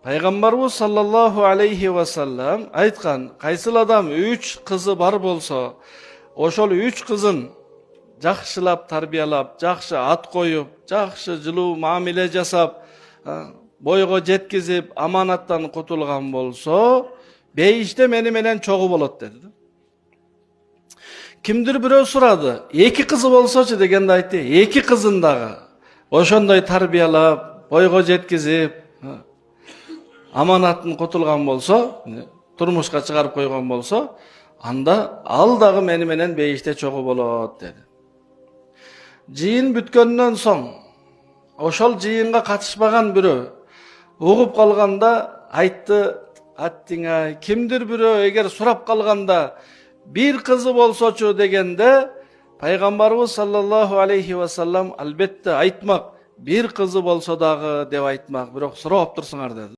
Пайгамбарыбыз саллаллаху алейхи ва саллам айткан, кайсыл адам 3 кызы бар болсо, ошол 3 кызын жакшылап тарбиялап, жакшы ат коюп, жакшы жылуу мамиле жасап, бойго жеткизип, аманаттан кутулган болсо, бейиште мени менен чогуу болот деди. Kimdir birөө сурады, 2 кызы болсочу дегенде айтты, 2 кызын дагы ошондой тарбиялап, бойго жеткизип, аманаттан кутулган болсо, турмушка чыгарып койгон болсо, анда ал дагы мени менен бейиште чогуу болот деди. Жыйын бүткөндөн соң, ошол жыйынга катышпаган бирөө угуп калганда айтты, аттиңа кимдир бирөө эгер сурап калганда, bir kızı bolsoçu degende Peygamberimiz sallallahu aleyhi ve sellem albatta aytmak, bir kızı bolsa dagı deb aytmak, biroq surap tursunlar dedi.